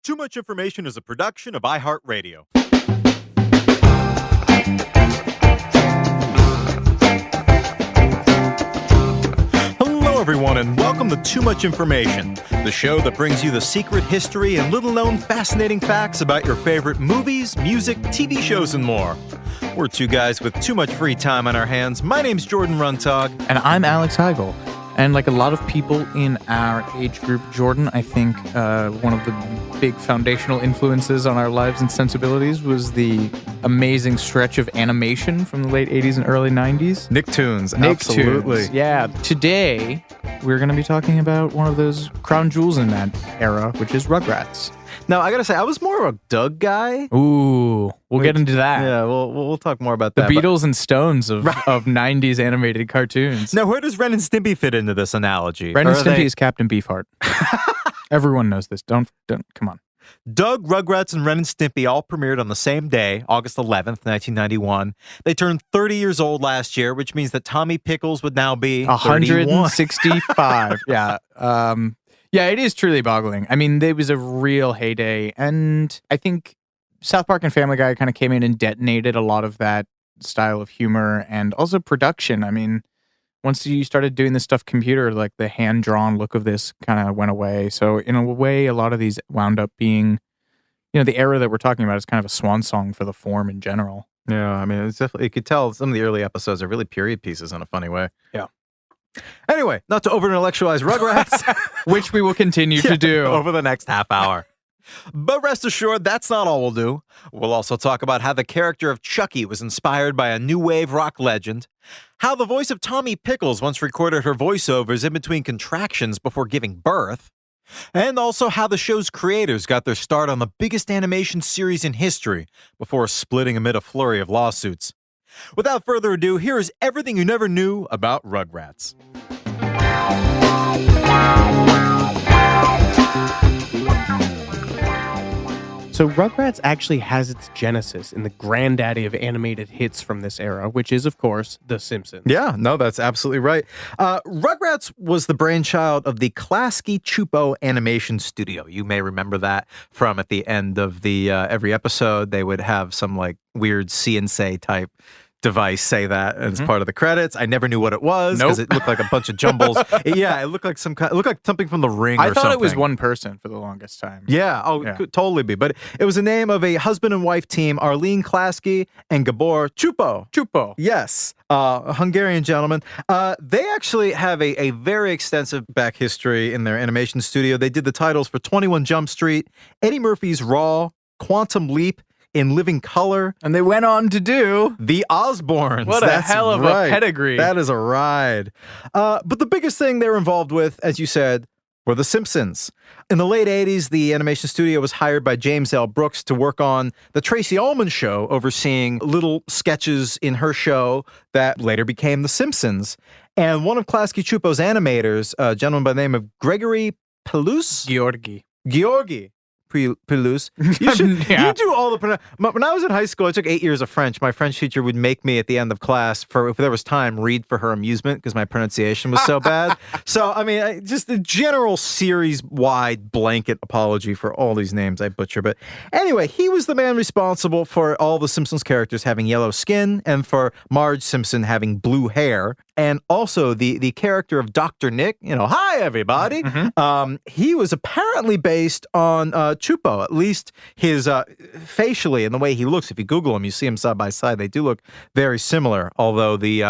Too Much Information is a production of iHeart Radio. Hello, everyone, and welcome to Too Much Information, the show that brings you the secret history and little-known fascinating facts about your favorite movies, music, TV shows, and more. We're two guys with too much free time on our hands. My name's Jordan Runtagh. And I'm Alex Heigl. And like a lot of people in our age group, Jordan, I think one of the big foundational influences on our lives and sensibilities was the amazing stretch of animation from the late 80s and early 90s. Nick Toons, absolutely. Toons. Yeah. Today, we're going to be talking about one of those crown jewels in that era, which is Rugrats. Now, I gotta say, I was more of a Doug guy. Ooh, we'll get into that. Yeah, we'll talk more about the that. The Beatles and Stones of 90s animated cartoons. Now, where does Ren and Stimpy fit into this analogy? Ren and Stimpy is Captain Beefheart. Everyone knows this. Don't, come on. Doug, Rugrats, and Ren and Stimpy all premiered on the same day, August 11th, 1991. They turned 30 years old last year, which means that Tommy Pickles would now be 165. Yeah. Yeah, it is truly boggling. I mean, there was a real heyday, and I think South Park and Family Guy kind of came in and detonated a lot of that style of humor and also production. I mean, once you started doing this stuff computer, like the hand-drawn look of this kind of went away. So in a way, a lot of these wound up being, the era that we're talking about is kind of a swan song for the form in general. Yeah, I mean, it's definitely, you could tell some of the early episodes are really period pieces in a funny way. Yeah. Anyway, not to over-intellectualize Rugrats. Which we will continue to do over the next half hour. But rest assured, that's not all we'll do. We'll also talk about how the character of Chuckie was inspired by a new wave rock legend, how the voice of Tommy Pickles once recorded her voiceovers in between contractions before giving birth, and also how the show's creators got their start on the biggest animation series in history before splitting amid a flurry of lawsuits. Without further ado, here is everything you never knew about Rugrats. So Rugrats actually has its genesis in the granddaddy of animated hits from this era, which is, of course, The Simpsons. Yeah, no, that's absolutely right. Rugrats was the brainchild of the Klasky Csupo Animation Studio. You may remember that from at the end of the every episode, they would have some like weird see-and-say type device say that as part of the credits. I never knew what it was because it looked like a bunch of jumbles. It looked like something from The Ring. I thought it was one person for the longest time. Yeah, could totally be. But it was the name of a husband and wife team, Arlene Klasky and Gabor Csupo. Yes, a Hungarian gentleman. They actually have a very extensive back history in their animation studio. They did the titles for 21 Jump Street, Eddie Murphy's Raw, Quantum Leap, In Living Color. And they went on to do The Osbournes. What a hell of a pedigree. That is a ride. But the biggest thing they were involved with, as you said, were The Simpsons. In the late 80s, the animation studio was hired by James L. Brooks to work on The Tracy Ullman Show, overseeing little sketches in her show that later became The Simpsons. And one of Klasky Csupo's animators, a gentleman by the name of Gregory Pelouse? Georgi Pelouse. You do all the when I was in high school, I took 8 years of French. My French teacher would make me at the end of class, if there was time, read for her amusement because my pronunciation was so bad. So, I mean, just a general series-wide blanket apology for all these names I butcher. But anyway, he was the man responsible for all the Simpsons characters having yellow skin and for Marge Simpson having blue hair. And also the character of Dr. Nick, hi, everybody. He was apparently based on Csupo, at least his facially and the way he looks. If you Google him, you see him side by side. They do look very similar, although the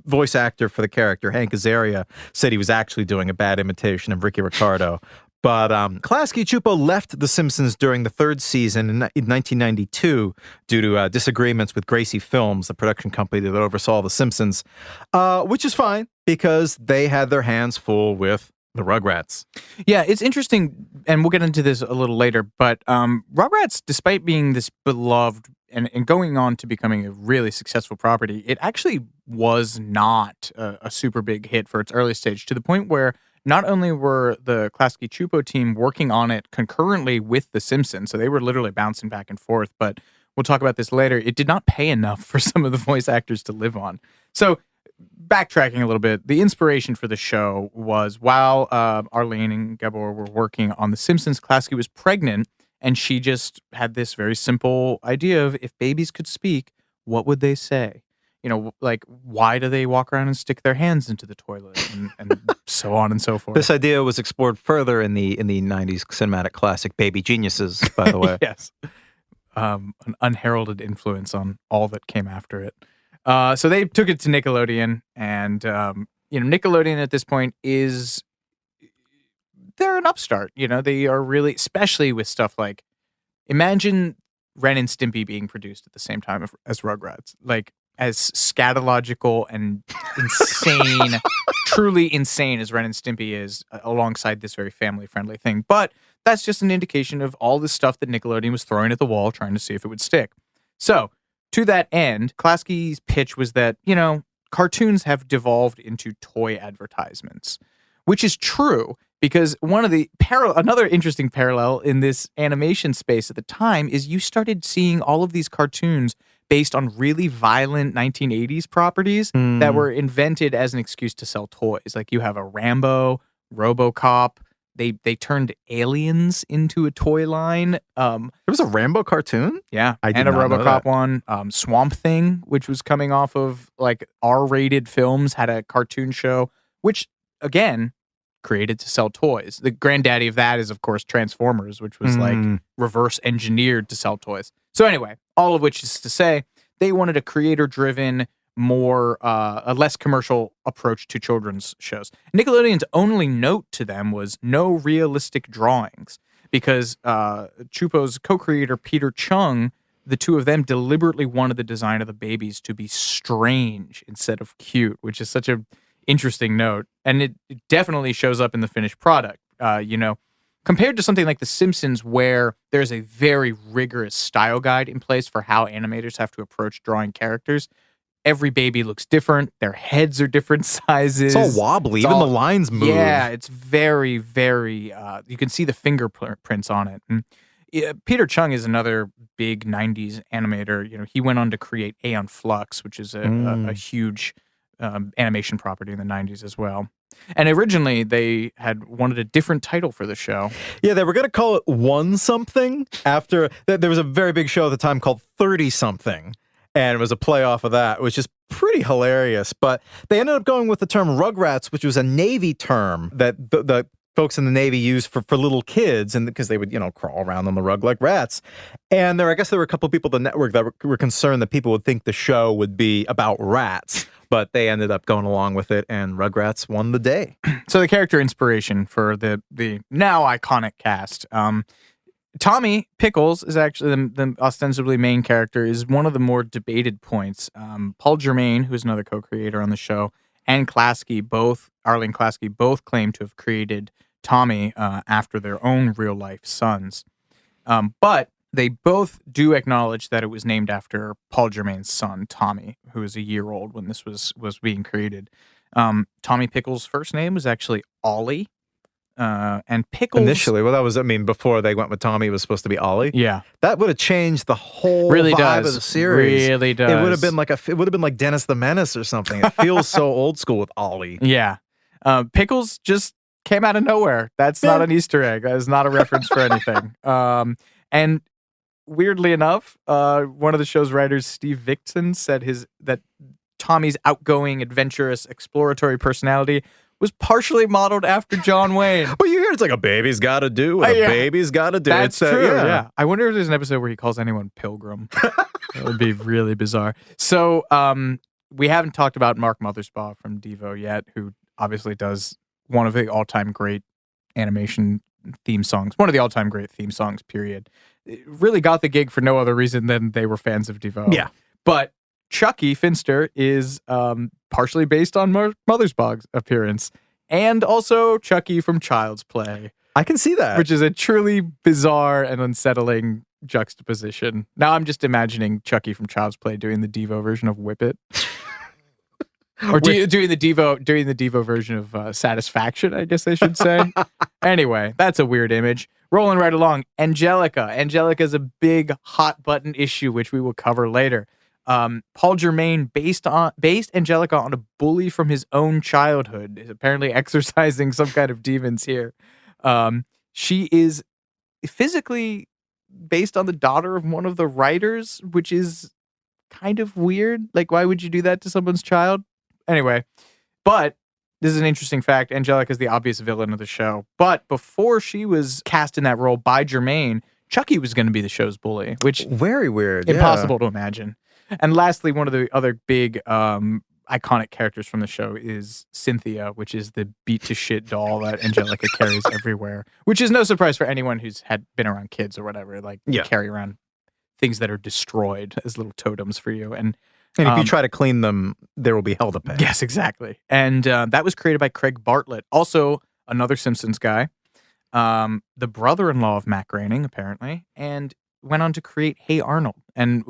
voice actor for the character, Hank Azaria, said he was actually doing a bad imitation of Ricky Ricardo. But Klasky Csupo left The Simpsons during the third season in 1992 due to disagreements with Gracie Films, the production company that oversaw The Simpsons, which is fine because they had their hands full with the Rugrats. Yeah, it's interesting, and we'll get into this a little later, but Rugrats, despite being this beloved and going on to becoming a really successful property, it actually was not a super big hit for its early stage, to the point where not only were the Klasky Csupo team working on it concurrently with The Simpsons, so they were literally bouncing back and forth, but we'll talk about this later, it did not pay enough for some of the voice actors to live on. So backtracking a little bit, the inspiration for the show was while Arlene and Gabor were working on The Simpsons, Klasky was pregnant, and she just had this very simple idea of if babies could speak, what would they say? You know, like, why do they walk around and stick their hands into the toilet and so on and so forth? This idea was explored further in the 90s cinematic classic Baby Geniuses, by the way. Yes. An unheralded influence on all that came after it. So they took it to Nickelodeon, and Nickelodeon at this point they're an upstart. They are really, especially with stuff like, imagine Ren and Stimpy being produced at the same time as Rugrats, like as scatological and insane, truly insane as Ren and Stimpy is, alongside this very family-friendly thing. But that's just an indication of all the stuff that Nickelodeon was throwing at the wall, trying to see if it would stick. So, to that end, Klasky's pitch was that, cartoons have devolved into toy advertisements, which is true because another interesting parallel in this animation space at the time is you started seeing all of these cartoons based on really violent 1980s properties that were invented as an excuse to sell toys. Like you have a Rambo, RoboCop. They turned Aliens into a toy line. There was a Rambo cartoon? Yeah, I did and a not know RoboCop that. one. Swamp Thing, which was coming off of like R-rated films, had a cartoon show, which again created to sell toys. The granddaddy of that is, of course, Transformers, which was like reverse engineered to sell toys. So anyway, all of which is to say, they wanted a creator-driven, a less commercial approach to children's shows. Nickelodeon's only note to them was no realistic drawings, because Chupo's co-creator Peter Chung, the two of them deliberately wanted the design of the babies to be strange instead of cute, which is such a interesting note, and it definitely shows up in the finished product. Compared to something like The Simpsons, where there's a very rigorous style guide in place for how animators have to approach drawing characters, every baby looks different. Their heads are different sizes. It's all wobbly. Even the lines move. Yeah, it's very, very. You can see the fingerprints on it. And Peter Chung is another big '90s animator. He went on to create Aeon Flux, which is a huge animation property in the '90s as well. And originally, they had wanted a different title for the show. Yeah, they were going to call it One Something after... There was a very big show at the time called 30 Something, and it was a play off of that, which is pretty hilarious. But they ended up going with the term Rugrats, which was a Navy term that the folks in the Navy used for little kids, and because they would, crawl around on the rug like rats. And I guess there were a couple of people at the network that were concerned that people would think the show would be about rats, but they ended up going along with it, and Rugrats won the day. So the character inspiration for the now iconic cast, Tommy Pickles is actually the ostensibly main character, is one of the more debated points. Paul Germain, who's another co-creator on the show, and Arlene Klasky, both claim to have created Tommy after their own real-life sons. But they both do acknowledge that it was named after Paul Germain's son, Tommy, who was a year old when this was being created. Tommy Pickles' first name was actually Ollie. And Pickles... Initially, well, that was, before they went with Tommy, it was supposed to be Ollie. Yeah. That would have changed the whole really vibe does. of the series. Really does. It would have been like Dennis the Menace or something. It feels so old school with Ollie. Yeah. Pickles just came out of nowhere. That's not an Easter egg. That is not a reference for anything. And weirdly enough, one of the show's writers, Steve Victon, said that Tommy's outgoing, adventurous, exploratory personality was partially modeled after John Wayne. But you hear it's like a baby's got to do what a baby's got to do. That's true. Yeah. I wonder if there's an episode where he calls anyone Pilgrim. That would be really bizarre. So we haven't talked about Mark Mothersbaugh from Devo yet, who obviously does one of the all-time great animation theme songs. One of the all-time great theme songs, period. It really got the gig for no other reason than they were fans of Devo. Yeah. But Chuckie Finster is partially based on Mothersbaugh's appearance, and also Chuckie from Child's Play. I can see that. Which is a truly bizarre and unsettling juxtaposition. Now I'm just imagining Chuckie from Child's Play doing the Devo version of Whip It. Or doing the Devo version of Satisfaction, I guess I should say. Anyway, that's a weird image. Rolling right along, Angelica. Angelica is a big hot button issue, which we will cover later. Paul Germain based Angelica on a bully from his own childhood. Is apparently exercising some kind of demons here. She is physically based on the daughter of one of the writers, which is kind of weird. Like, why would you do that to someone's child? Anyway, but this is an interesting fact. Angelica is the obvious villain of the show. But before she was cast in that role by Germain, Chuckie was going to be the show's bully, which Very weird. impossible to imagine. And lastly, one of the other big iconic characters from the show is Cynthia, which is the beat to shit doll that Angelica carries everywhere, which is no surprise for anyone who's been around kids or whatever. Like, you carry around things that are destroyed as little totems for you. And if you try to clean them, there will be hell to pay. Yes, exactly. And that was created by Craig Bartlett, also another Simpsons guy, the brother-in-law of Matt Groening, apparently, and went on to create Hey Arnold. And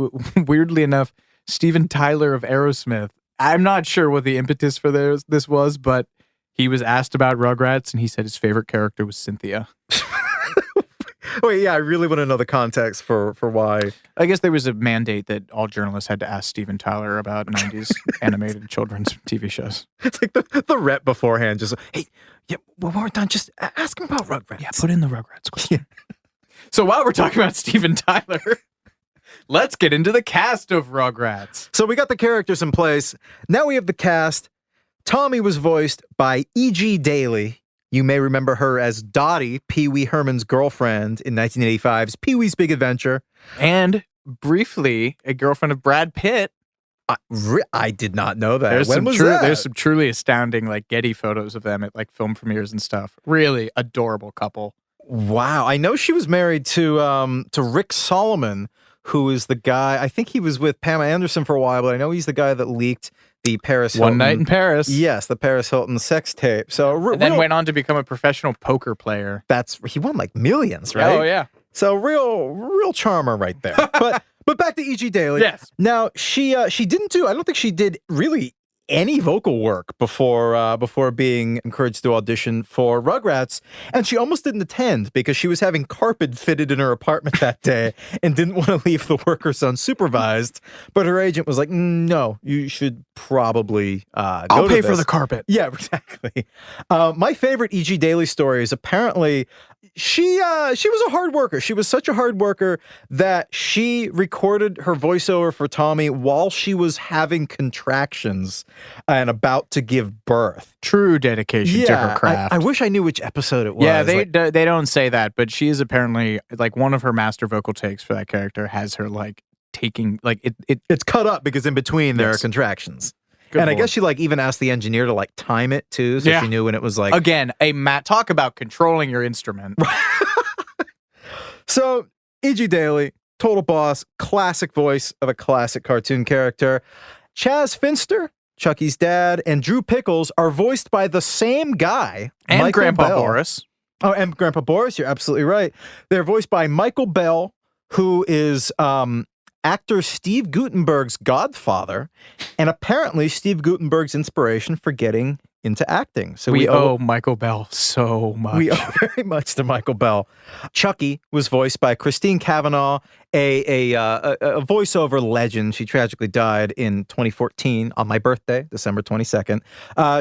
weirdly enough, Steven Tyler of Aerosmith, I'm not sure what the impetus for this was, but he was asked about Rugrats, and he said his favorite character was Cynthia. Wait, yeah, I really want to know the context for why. I guess there was a mandate that all journalists had to ask Steven Tyler about 90s animated children's TV shows. It's like the rep beforehand, just, hey, yeah, when we're done, just ask him about Rugrats. Yeah, put in the Rugrats question. So while we're talking about Steven Tyler, let's get into the cast of Rugrats. So we got the characters in place. Now we have the cast. Tommy was voiced by E.G. Daily. You may remember her as Dottie, Pee Wee Herman's girlfriend in 1985's Pee-wee's Big Adventure. And briefly, a girlfriend of Brad Pitt. I did not know that. There's When was that? There's some truly astounding like Getty photos of them at like film premieres and stuff. Really adorable couple. Wow. I know she was married to Rick Solomon, who is the guy, I think he was with Pamela Anderson for a while, but I know he's the guy that leaked the Paris Hilton. One Night in Paris. Yes, the Paris Hilton sex tape. So and then went on to become a professional poker player. He won like millions, right? Oh yeah. So real charmer right there. But back to E.G. Daily. Yes. Now she didn't do. I don't think she did really any vocal work before being encouraged to audition for Rugrats, and she almost didn't attend because she was having carpet fitted in her apartment that day and didn't want to leave the workers unsupervised. But her agent was like, "No, you should probably I'll pay for the carpet." Yeah, exactly. My favorite E.G. Daily story is apparently she was a hard worker. She was such a hard worker that she recorded her voiceover for Tommy while she was having contractions and about to give birth. True dedication to her craft. I wish I knew which episode it was. Yeah, they don't say that, but she is apparently like one of her master vocal takes for that character has her like taking like it's cut up because in between there are contractions. Good and Lord. I guess she like even asked the engineer to like time it too, so she knew when it was like again talk about controlling your instrument. So E.G. Daily, total boss, classic voice of a classic cartoon character. Chaz Finster, Chuckie's dad, and Drew Pickles are voiced by the same guy, And Michael Grandpa Bell. Boris. Oh, and Grandpa Boris, you're absolutely right. They're voiced by Michael Bell, who is actor Steve Guttenberg's godfather, and apparently Steve Guttenberg's inspiration for getting into acting. So we owe Michael Bell so much. We owe very much to Michael Bell. Chuckie was voiced by Christine Cavanaugh, a voiceover legend. She tragically died in 2014 on my birthday, December 22nd.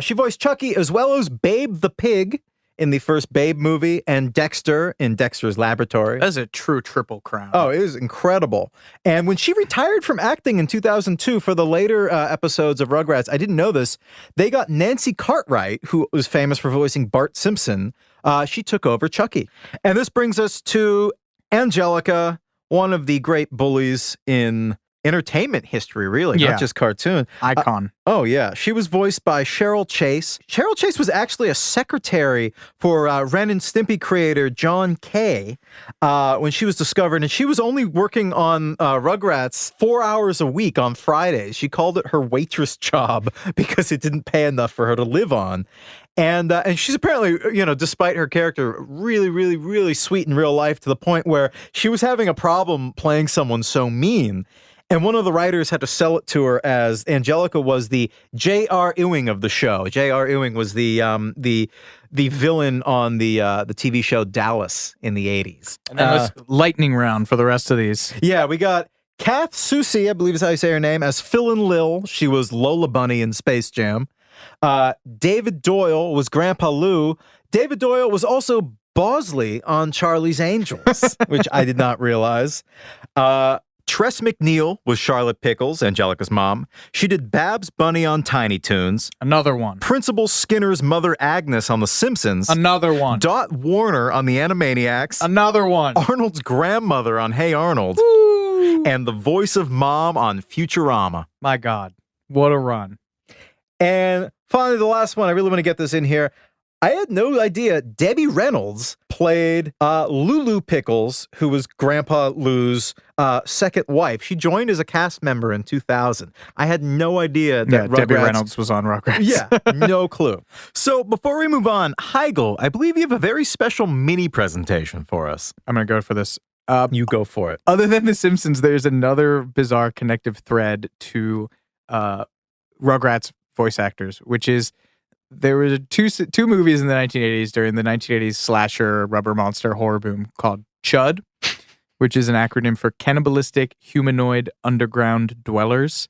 She voiced Chuckie as well as Babe the Pig in the first Babe movie and Dexter in Dexter's Laboratory. That's a true triple crown. Oh, it was incredible. And when she retired from acting in 2002 for the later episodes of Rugrats, I didn't know this, they got Nancy Cartwright, who was famous for voicing Bart Simpson. She took over Chuckie. And this brings us to Angelica, one of the great bullies in entertainment history, really, not just cartoon. Icon. Oh, yeah. She was voiced by Cheryl Chase. Cheryl Chase was actually a secretary for Ren and Stimpy creator John Kay when she was discovered, and she was only working on Rugrats 4 hours a week on Fridays. She called it her waitress job because it didn't pay enough for her to live on. And she's apparently, despite her character, really, really, really sweet in real life to the point where she was having a problem playing someone so mean. And one of the writers had to sell it to her as Angelica was the J.R. Ewing of the show. J.R. Ewing was the villain on the TV show Dallas in the 80s. And then let's lightning round for the rest of these. Yeah, we got Kath Soucie, I believe is how you say her name, as Phil and Lil. She was Lola Bunny in Space Jam. David Doyle was Grandpa Lou. David Doyle was also Bosley on Charlie's Angels, which I did not realize. Tress McNeil was Charlotte Pickles, Angelica's mom. She did Babs Bunny on Tiny Toons. Another one. Principal Skinner's mother Agnes on The Simpsons. Another one. Dot Warner on The Animaniacs. Another one. Arnold's grandmother on Hey Arnold. Woo. And the voice of Mom on Futurama. My God. What a run. And finally, the last one, I really want to get this in here. I had no idea Debbie Reynolds played Lulu Pickles, who was Grandpa Lou's second wife. She joined as a cast member in 2000. I had no idea that Debbie Reynolds was on Rugrats. Yeah, no clue. So before we move on, Heigl, I believe you have a very special mini presentation for us. I'm going to go for this. You go for it. Other than The Simpsons, there's another bizarre connective thread to Rugrats voice actors, which is there were two movies in the 1980s during the 1980s slasher rubber monster horror boom called CHUD, which is an acronym for Cannibalistic Humanoid Underground Dwellers.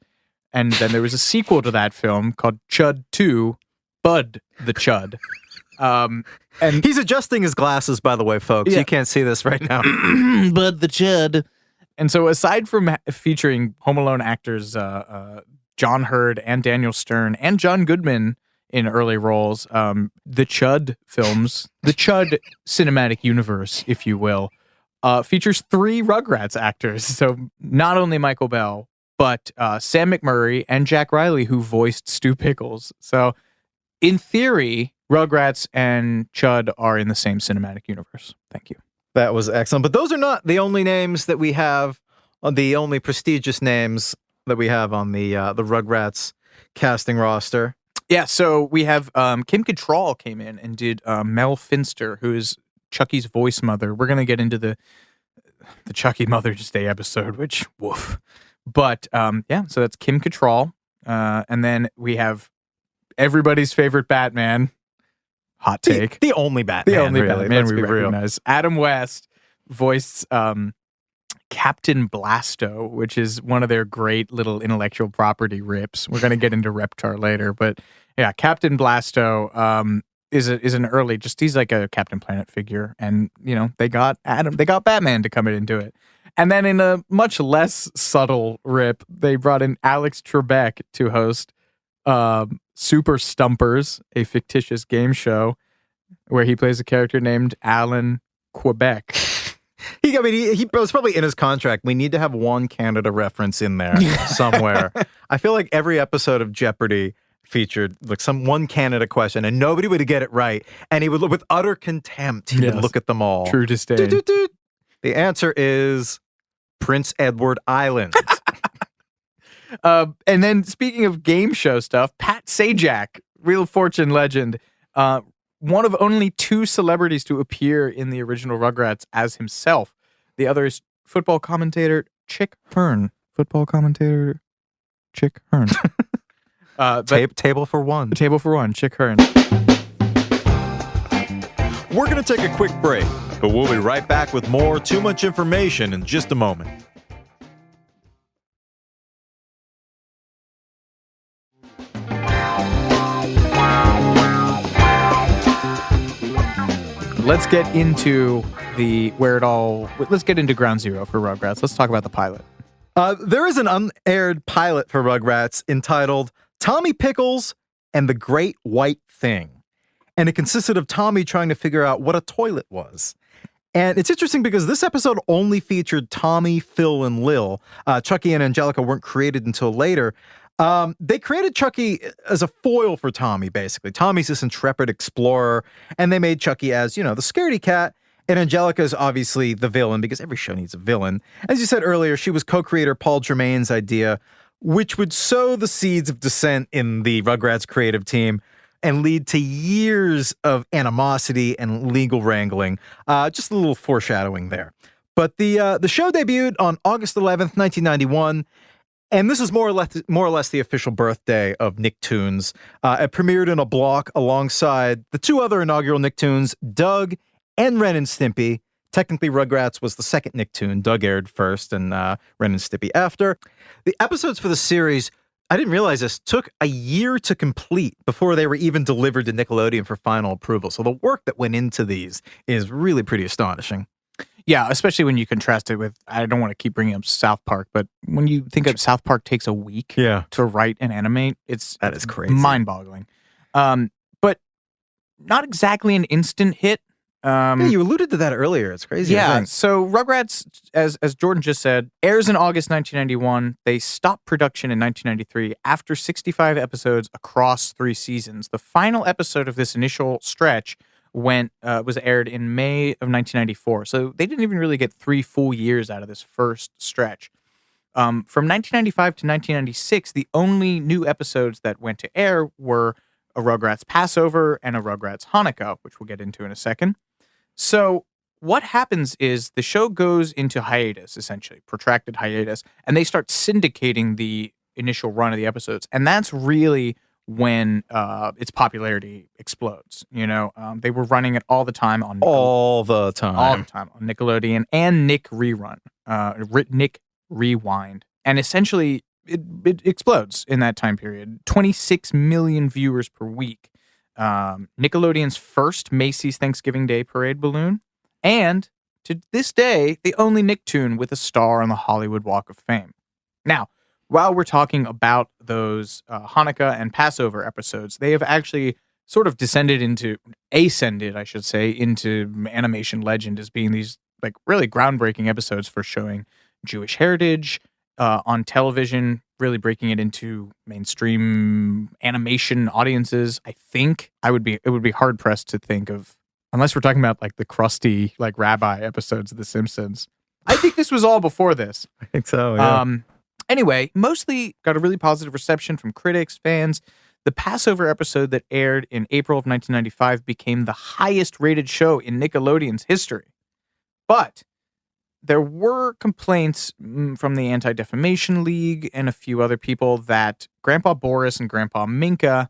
And then there was a sequel to that film called CHUD 2, Bud the Chud. And he's adjusting his glasses, by the way, folks. Yeah. You can't see this right now. Bud the Chud. And so aside from featuring Home Alone actors John Hurd and Daniel Stern and John Goodman in early roles, the CHUD films, the CHUD cinematic universe, if you will, features 3 Rugrats actors. So not only Michael Bell, but Sam McMurray and Jack Riley, who voiced Stu Pickles. So in theory, Rugrats and CHUD are in the same cinematic universe. Thank you. That was excellent. But those are not the only names that we have, the only prestigious names that we have on the Rugrats casting roster. Yeah, so we have Kim Cattrall came in and did Mel Finster, who is Chucky's voice mother. We're going to get into the Chucky Mother's Day episode, which, woof. But, yeah, so that's Kim Cattrall. And then we have everybody's favorite Batman. Hot take. The only Batman. The only really. Batman Let's we be real. recognize. Adam West voiced Captain Blasto, which is one of their great little intellectual property rips. We're going to get into Reptar later, but yeah, Captain Blasto is an early, he's like a Captain Planet figure, and you know they got Batman to come in and do it. And then in a much less subtle rip, they brought in Alex Trebek to host Super Stumpers, a fictitious game show where he plays a character named Alan Quebec. He was probably in his contract. We need to have one Canada reference in there somewhere. I feel like every episode of Jeopardy featured like one Canada question, and nobody would get it right. And he would look with utter contempt. He would look at them all. True disdain. The answer is Prince Edward Island. And then speaking of game show stuff, Pat Sajak, Wheel of Fortune legend, one of only 2 celebrities to appear in the original Rugrats as himself. The other is football commentator Chick Hearn. Table for one. Table for one, Chick Hearn. We're going to take a quick break, but we'll be right back with more Too Much Information in just a moment. Let's get into let's get into ground zero for Rugrats. Let's talk about the pilot. There is an unaired pilot for Rugrats entitled Tommy Pickles and the Great White Thing. And it consisted of Tommy trying to figure out what a toilet was. And it's interesting because this episode only featured Tommy, Phil, and Lil. Chuckie and Angelica weren't created until later. They created Chuckie as a foil for Tommy, basically. Tommy's this intrepid explorer, and they made Chuckie as, the scaredy cat. And Angelica is obviously the villain, because every show needs a villain. As you said earlier, she was co-creator Paul Germain's idea, which would sow the seeds of dissent in the Rugrats creative team and lead to years of animosity and legal wrangling. Just a little foreshadowing there. But the show debuted on August 11th, 1991. And this is more or less the official birthday of Nick Toons. It premiered in a block alongside the 2 other inaugural Nick Toons, Doug and Ren and Stimpy, Technically, Rugrats was the second Nick Toon. Doug aired first and Ren and Stimpy after. The episodes for the series, I didn't realize this, took a year to complete before they were even delivered to Nickelodeon for final approval. So the work that went into these is really pretty astonishing. Yeah, especially when you contrast it with, I don't want to keep bringing up South Park, but when you think of South Park takes a week to write and animate, That is crazy. Mind-boggling. But not exactly an instant hit. Yeah, you alluded to that earlier. It's crazy. Yeah, so Rugrats, as Jordan just said, airs in August 1991. They stopped production in 1993 after 65 episodes across 3 seasons. The final episode of this initial stretch was aired in May of 1994. So they didn't even really get 3 full years out of this first stretch. From 1995 to 1996, the only new episodes that went to air were a Rugrats Passover and a Rugrats Hanukkah, which we'll get into in a second. So what happens is the show goes into hiatus, essentially, protracted hiatus, and they start syndicating the initial run of the episodes. And that's really when its popularity explodes. They were running it all the time on all the time on Nickelodeon and Nick Nick Rewind, and essentially it explodes in that time period. 26 million viewers per week. Nickelodeon's first Macy's Thanksgiving Day Parade balloon, and to this day, the only Nick Toon with a star on the Hollywood Walk of Fame. Now, while we're talking about those Hanukkah and Passover episodes, they have actually sort of ascended into animation legend as being these like really groundbreaking episodes for showing Jewish heritage on television, really breaking it into mainstream animation audiences. I think it would be hard pressed to think of, unless we're talking about like the crusty like rabbi episodes of The Simpsons. I think this was all before this. I think so. Yeah. Anyway, mostly got a really positive reception from critics, fans. The Passover episode that aired in April of 1995 became the highest rated show in Nickelodeon's history. But there were complaints from the Anti-Defamation League and a few other people that Grandpa Boris and Grandpa Minka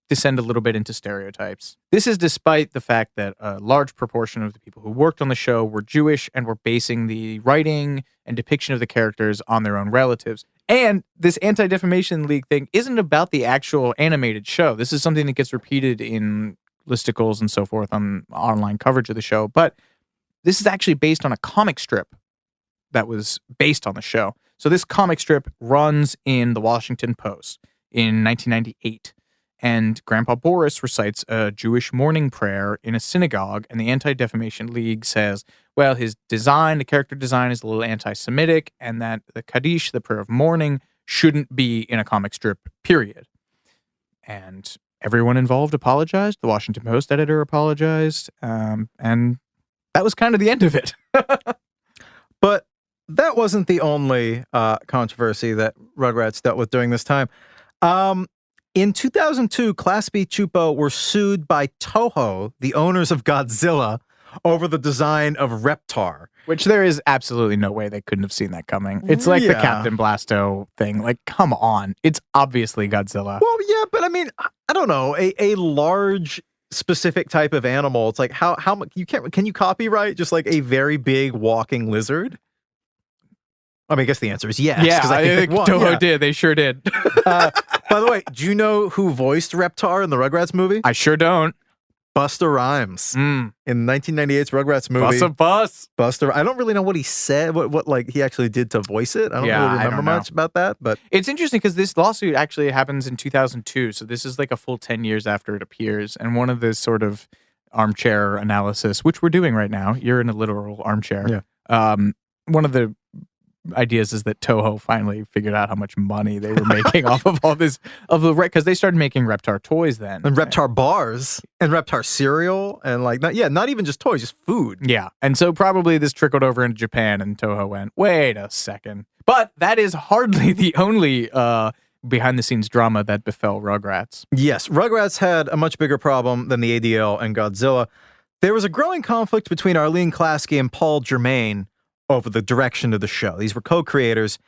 descend a little bit into stereotypes. This is despite the fact that a large proportion of the people who worked on the show were Jewish and were basing the writing and depiction of the characters on their own relatives. And this Anti-Defamation League thing isn't about the actual animated show. This is something that gets repeated in listicles and so forth on online coverage of the show. But this is actually based on a comic strip that was based on the show. So this comic strip runs in the Washington Post in 1998. And Grandpa Boris recites a Jewish morning prayer in a synagogue, and the Anti-Defamation League says, well, his design, the character design, is a little anti-Semitic, and that the Kaddish, the prayer of mourning, shouldn't be in a comic strip, period. And everyone involved apologized. The Washington Post editor apologized, and that was kind of the end of it. But that wasn't the only controversy that Rugrats dealt with during this time. In 2002, Class B Chupo were sued by Toho, the owners of Godzilla, over the design of Reptar. Which there is absolutely no way they couldn't have seen that coming. It's like the Captain Blasto thing. Like, come on. It's obviously Godzilla. Well, yeah, but I mean, I don't know. A large specific type of animal. It's like how much can you copyright just like a very big walking lizard? I mean, I guess the answer is yes. Yeah, I think Toho did. They sure did. By the way, do you know who voiced Reptar in the Rugrats movie? I sure don't. Busta Rhymes in 1998's Rugrats movie. Busta. I don't really know what he said, what like he actually did to voice it. I don't really remember much about that. But it's interesting because this lawsuit actually happens in 2002, so this is like a full 10 years after it appears. And one of the sort of armchair analysis, which we're doing right now, you're in a literal armchair. Yeah. One of the ideas is that Toho finally figured out how much money they were making off of all this because they started making Reptar toys then, and Reptar bars and Reptar cereal and like not even just toys, just food. Yeah, and so probably this trickled over into Japan, and Toho went, wait a second. But that is hardly the only behind the scenes drama that befell Rugrats. Yes, Rugrats had a much bigger problem than the ADL and Godzilla. There was a growing conflict between Arlene Klasky and Paul Germain over the direction of the show. These were co-creators,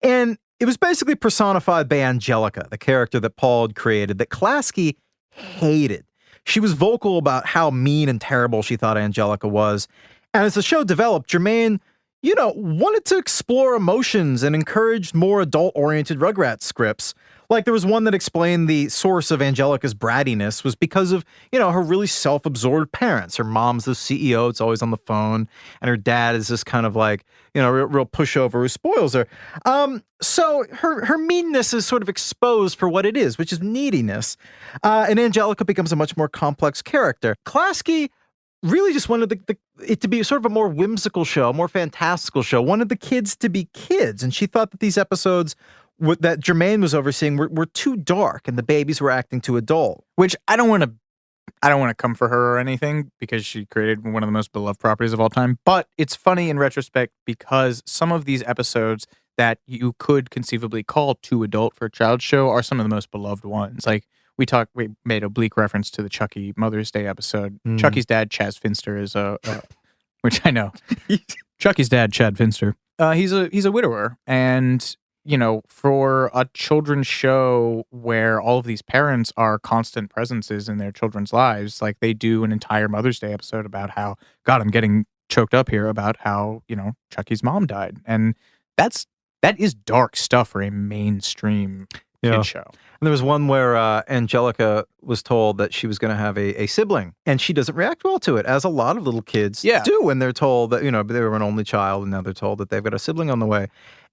and it was basically personified by Angelica, the character that Paul had created, that Klasky hated. She was vocal about how mean and terrible she thought Angelica was, And as the show developed, Jermaine, wanted to explore emotions and encouraged more adult-oriented Rugrats scripts. Like there was one that explained the source of Angelica's brattiness was because of, her really self-absorbed parents. Her mom's the CEO, it's always on the phone, and her dad is this kind of like, real pushover who spoils her. So her meanness is sort of exposed for what it is, which is neediness. And Angelica becomes a much more complex character. Klasky really just wanted it to be sort of a more whimsical show, a more fantastical show, wanted the kids to be kids. And she thought that these episodes that Jermaine was overseeing were too dark and the babies were acting too adult. Which I don't want to come for her or anything because she created one of the most beloved properties of all time. But it's funny in retrospect because some of these episodes that you could conceivably call too adult for a child's show are some of the most beloved ones. Like we made oblique reference to the Chuckie Mother's Day episode. Chuckie's dad, Chaz Finster, is which I know. Chuckie's dad, Chad Finster. He's a widower, and for a children's show where all of these parents are constant presences in their children's lives, like they do an entire Mother's Day episode about how, God, I'm getting choked up here about how Chuckie's mom died, and that is dark stuff for a mainstream kid show. And there was one where Angelica was told that she was going to have a sibling, and she doesn't react well to it, as a lot of little kids do when they're told that, they were an only child, and now they're told that they've got a sibling on the way.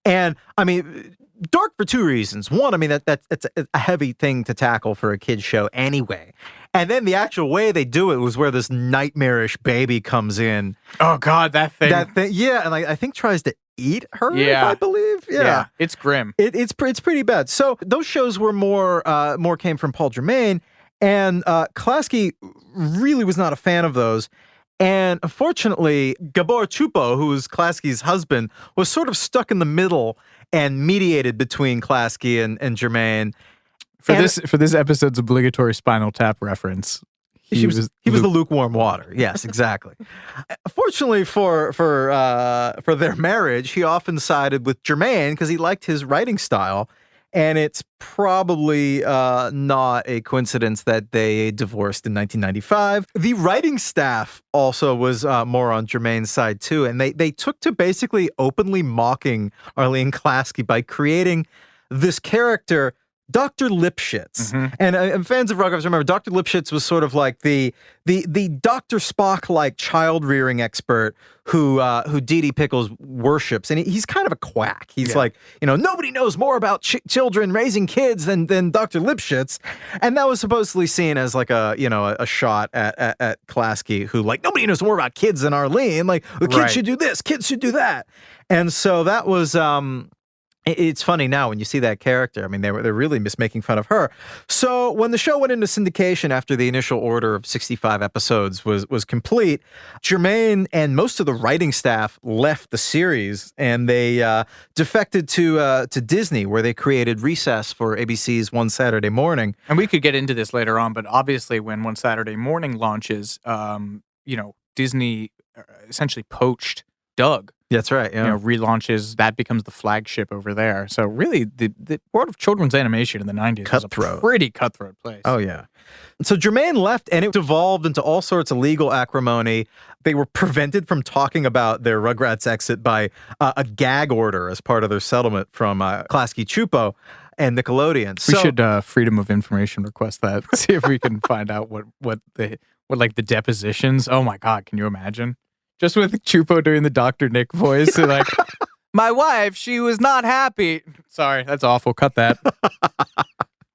And, I mean, dark for two reasons. One, I mean, that's a heavy thing to tackle for a kid's show anyway. And then the actual way they do it was where this nightmarish baby comes in. Oh, God, that thing. Yeah, and I think tries to eat her, if I believe. Yeah. It's grim. It's pretty bad. So those shows were more came from Paul Germain, and Klasky really was not a fan of those. And unfortunately, Gabor Chupo, who was Klasky's husband, was sort of stuck in the middle and mediated between Klasky and Jermaine. For this episode's obligatory Spinal Tap reference, he was the lukewarm water. Yes, exactly. Fortunately for their marriage, he often sided with Jermaine because he liked his writing style. And it's probably not a coincidence that they divorced in 1995. The writing staff also was more on Jermaine's side, too. And they took to basically openly mocking Arlene Klasky by creating this character, Dr. Lipschitz. Mm-hmm. And fans of Rugrats remember Dr. Lipschitz was sort of like the Dr. Spock-like child-rearing expert who Dee Dee Pickles worships. And he's kind of a quack. He's like, nobody knows more about children raising kids than Dr. Lipschitz. And that was supposedly seen as like a shot at Klasky, who like, nobody knows more about kids than Arlene. Like, the kids should do this, kids should do that. And so that was... It's funny now when you see that character. I mean, they're really making fun of her. So when the show went into syndication after the initial order of 65 episodes was complete, Jermaine and most of the writing staff left the series, and they defected to Disney, where they created Recess for ABC's One Saturday Morning. And we could get into this later on, but obviously when One Saturday Morning launches, Disney essentially poached Doug. That's right. Yeah. Relaunches, that becomes the flagship over there. So really, the world of children's animation in the 90s was a pretty cutthroat place. Oh, yeah. So Jermaine left, and it devolved into all sorts of legal acrimony. They were prevented from talking about their Rugrats exit by a gag order as part of their settlement from Klasky Chupo and Nickelodeon. We should Freedom of Information request that. See if we can find out what like the depositions. Oh, my God. Can you imagine? Just with Chupo doing the Dr. Nick voice. And like, my wife, she was not happy. Sorry, that's awful. Cut that.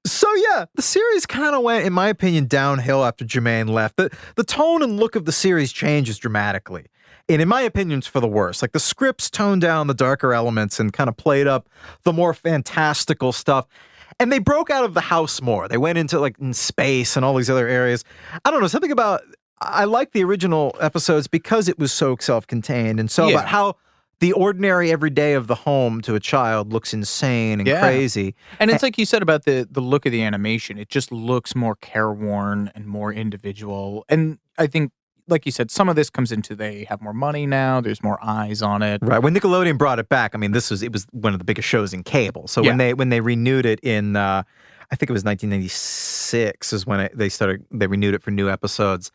So yeah, the series kind of went, in my opinion, downhill after Jermaine left. The tone and look of the series changes dramatically. And in my opinion, it's for the worse. Like the scripts toned down the darker elements and kind of played up the more fantastical stuff. And they broke out of the house more. They went into like in space and all these other areas. I don't know, something about... I like the original episodes because it was so self-contained and so about how the ordinary everyday of the home to a child looks insane and crazy. And it's like you said about the look of the animation. It just looks more careworn and more individual. And I think, like you said, some of this comes into they have more money now. There's more eyes on it. Right. When Nickelodeon brought it back, I mean, it was one of the biggest shows in cable. So when they renewed it in, I think it was 1996 is when they renewed it for new episodes.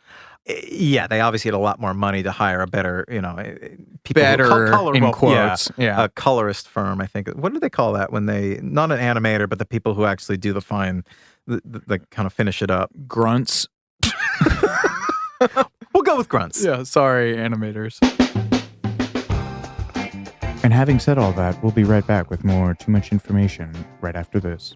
Yeah, they obviously had a lot more money to hire a better, people Better, color, in quotes. Yeah. a colorist firm. I think. What do they call that when they not an animator, but the people who actually do the kind of finish it up? Grunts. We'll go with grunts. Yeah, sorry, animators. And having said all that, we'll be right back with more Too Much Information right after this.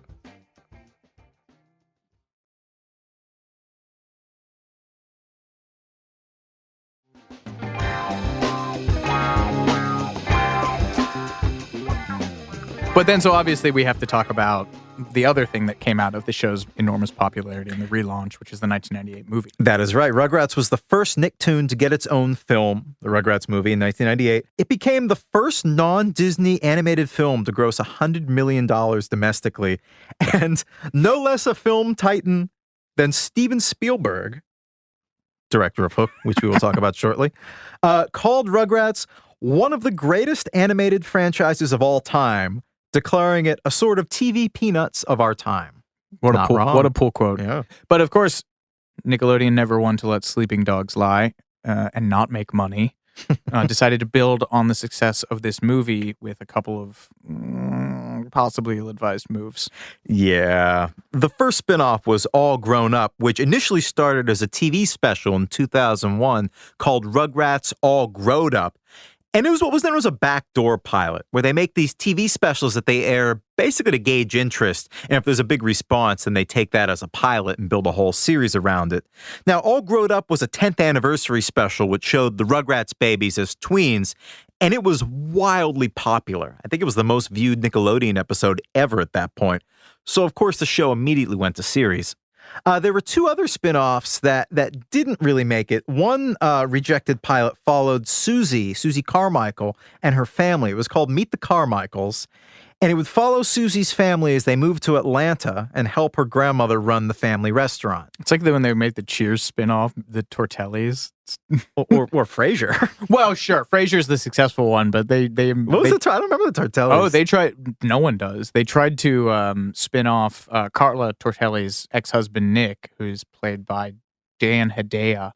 But then, so obviously, we have to talk about the other thing that came out of the show's enormous popularity in the relaunch, which is the 1998 movie. That is right. Rugrats was the first Nick Toon to get its own film, the Rugrats movie in 1998. It became the first non-Disney animated film to gross $100 million domestically, and no less a film titan than Steven Spielberg, director of Hook, which we will talk about shortly, called Rugrats one of the greatest animated franchises of all time, declaring it a sort of TV Peanuts of our time. What a pull quote. Yeah. But of course, Nickelodeon, never one to let sleeping dogs lie and not make money, decided to build on the success of this movie with a couple of possibly ill-advised moves. Yeah. The first spinoff was All Grown Up, which initially started as a TV special in 2001 called Rugrats All Growed Up. And it was what was known as a backdoor pilot, where they make these TV specials that they air basically to gauge interest. And if there's a big response, then they take that as a pilot and build a whole series around it. Now, All Growed Up was a 10th anniversary special, which showed the Rugrats babies as tweens. And it was wildly popular. I think it was the most viewed Nickelodeon episode ever at that point. So, of course, the show immediately went to series. There were two other spin-offs that didn't really make it. One rejected pilot followed Susie Carmichael, and her family. It was called Meet the Carmichaels, and it would follow Susie's family as they moved to Atlanta and help her grandmother run the family restaurant. It's like when they made the Cheers spin-off, the Tortellis. or Frasier. Well, sure, Frasier's the successful one, but they I don't remember the Tortellis. Oh, they tried. No one does. They tried to spin off Carla Tortelli's ex-husband Nick, who's played by Dan Hedaya,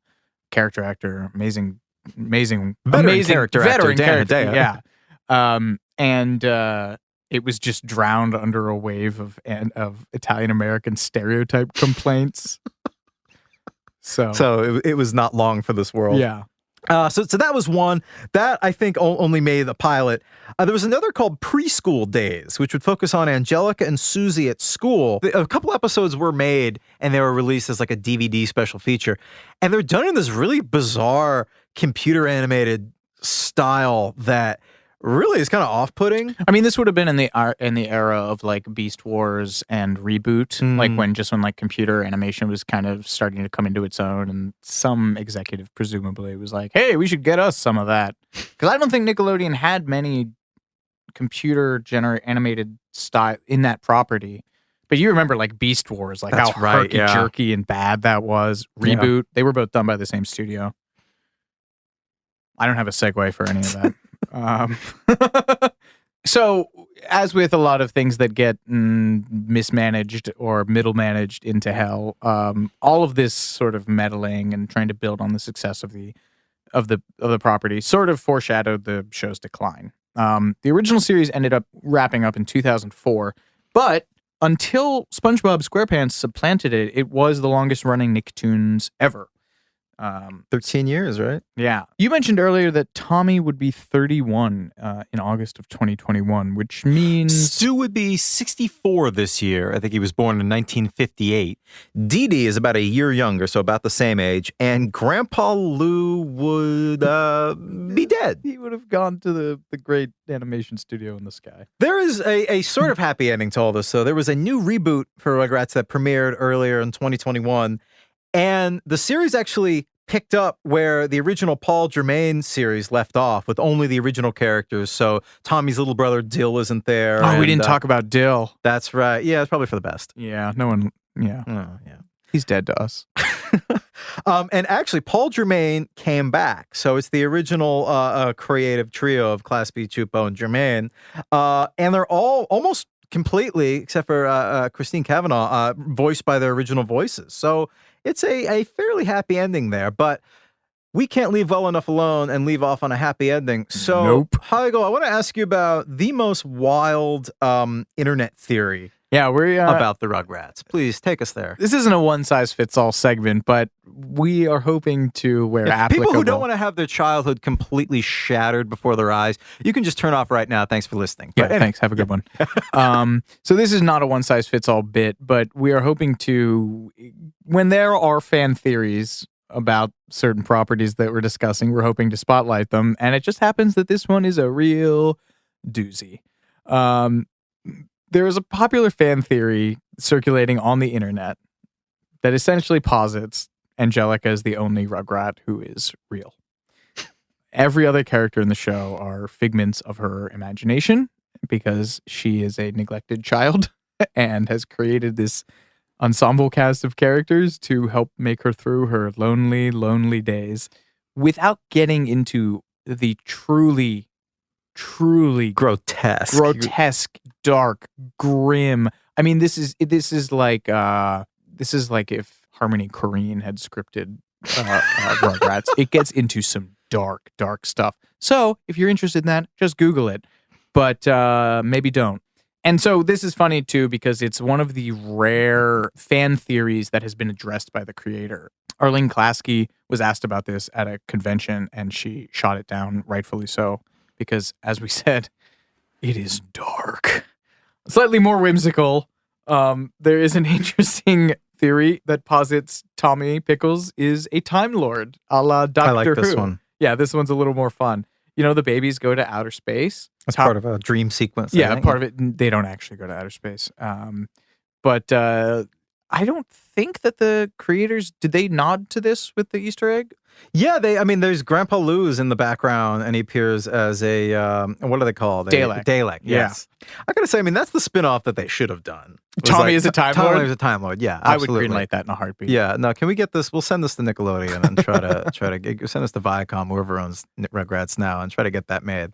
character actor, amazing character actor, Dan Hedaya. Yeah, and it was just drowned under a wave of Italian American stereotype complaints. So it was not long for this world. Yeah. So that was one that I think only made the pilot. There was another called Preschool Days, which would focus on Angelica and Susie at school. A couple episodes were made and they were released as like a DVD special feature. And they're done in this really bizarre computer animated style that really is kind of off-putting. I mean, this would have been in the era of like Beast Wars and Reboot, like when like computer animation was kind of starting to come into its own, and some executive presumably was like, "Hey, we should get us some of that," because I don't think Nickelodeon had many computer animated style in that property. But you remember like Beast Wars, like That's how right, herky-jerky and bad that was. Reboot, they were both done by the same studio. I don't have a segue for any of that. So, as with a lot of things that get mismanaged or middle managed into hell, all of this sort of meddling and trying to build on the success of the property sort of foreshadowed the show's decline. The original series ended up wrapping up in 2004, but until SpongeBob SquarePants supplanted it, it was the longest running Nicktoons ever. 13 years, right? Yeah. You mentioned earlier that Tommy would be 31 in August of 2021, which means... Stu would be 64 this year. I think he was born in 1958. Dee Dee is about a year younger, so about the same age. And Grandpa Lou would be dead. He would have gone to the great animation studio in the sky. There is a sort of happy ending to all this. So there was a new reboot for Rugrats that premiered earlier in 2021. And the series actually picked up where the original Paul Germain series left off, with only the original characters. So Tommy's little brother Dill isn't there. Oh, we didn't talk about Dill. That's right. Yeah, it's probably for the best. Yeah, no one. Yeah. Oh, yeah. He's dead to us. And actually, Paul Germain came back. So it's the original creative trio of Class B, Chupo, and Germain. And they're all almost completely, except for Christine Cavanaugh, voiced by their original voices. So it's a fairly happy ending there, but we can't leave well enough alone and leave off on a happy ending. So, Nope. Heigl, I want to ask you about the most wild internet theory Yeah, we're about the Rugrats. Please take us there. This isn't a one-size-fits-all segment, but we are hoping to, where applicable. People who don't want to have their childhood completely shattered before their eyes, you can just turn off right now. Thanks for listening. Yeah, thanks. Have a good one. So this is not a one-size-fits-all bit, but we are hoping to, when there are fan theories about certain properties that we're discussing, we're hoping to spotlight them. And it just happens that this one is a real doozy. There is a popular fan theory circulating on the internet that essentially posits Angelica is the only Rugrat who is real. Every other character in the show are figments of her imagination because she is a neglected child and has created this ensemble cast of characters to help make her through her lonely, lonely days without getting into the truly grotesque, dark, grim. I mean, this is like if Harmony Korine had scripted Rugrats. It gets into some dark stuff. So if you're interested in that, just Google it, but maybe don't. And so this is funny too because it's one of the rare fan theories that has been addressed by the creator. Arlene Klasky was asked about this at a convention, and she shot it down, rightfully so. Because, as we said, it is dark. Slightly more whimsical. There is an interesting theory that posits Tommy Pickles is a Time Lord, a la Doctor Who. I like this one. Yeah, this one's a little more fun. You know, the babies go to outer space. That's part of a dream sequence. Yeah, part of it. They don't actually go to outer space. But I don't think that the creators, did they nod to this with the Easter egg? Yeah, there's Grandpa Lou's in the background, and he appears as a, what are they called? Dalek. Dalek, yes. Yeah. I gotta say, that's the spin-off that they should have done. Tommy is a Time Lord? Tommy is a Time Lord, yeah, absolutely. I would greenlight that in a heartbeat. Yeah, no, can we get this? We'll send this to Nickelodeon and try to send us to Viacom, whoever owns Rugrats now, and try to get that made.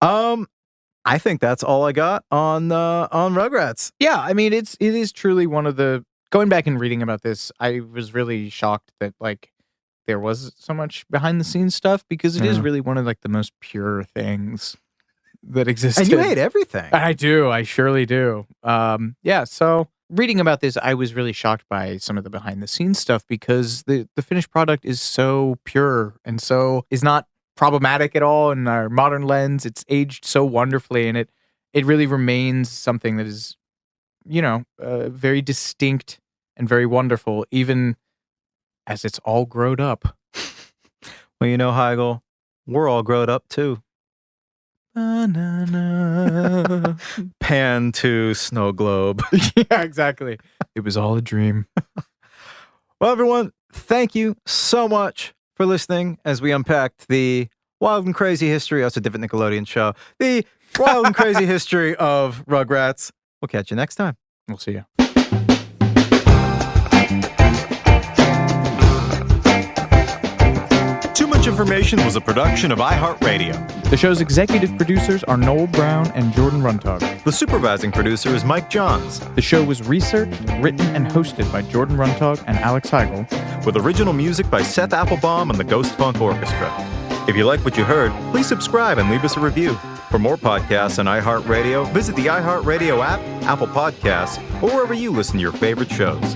I think that's all I got on Rugrats. Yeah, it is truly one of the, going back and reading about this, I was really shocked that there was so much behind the scenes stuff because it is really one of the most pure things that existed. And you hate everything. I do. I surely do. Yeah. So reading about this, I was really shocked by some of the behind the scenes stuff because the finished product is so pure and so is not problematic at all in our modern lens. It's aged so wonderfully, and it really remains something that is, very distinct and very wonderful, even as it's all growed up. Well, Heigl, we're all growed up too. Banana. Pan to snow globe. Yeah, exactly. It was all a dream. Well, everyone, thank you so much for listening as we unpacked the wild and crazy history. That's a different Nickelodeon show. The wild and crazy history of Rugrats. We'll catch you next time. We'll see you. Too Much Information was a production of iHeartRadio. The show's executive producers are Noel Brown and Jordan Runtagh. The supervising producer is Mike Johns. The show was researched, written, and hosted by Jordan Runtagh and Alex Heigl, with original music by Seth Applebaum and the Ghost Funk Orchestra. If you like what you heard, please subscribe and leave us a review. For more podcasts on iHeartRadio, visit the iHeartRadio app, Apple Podcasts, or wherever you listen to your favorite shows.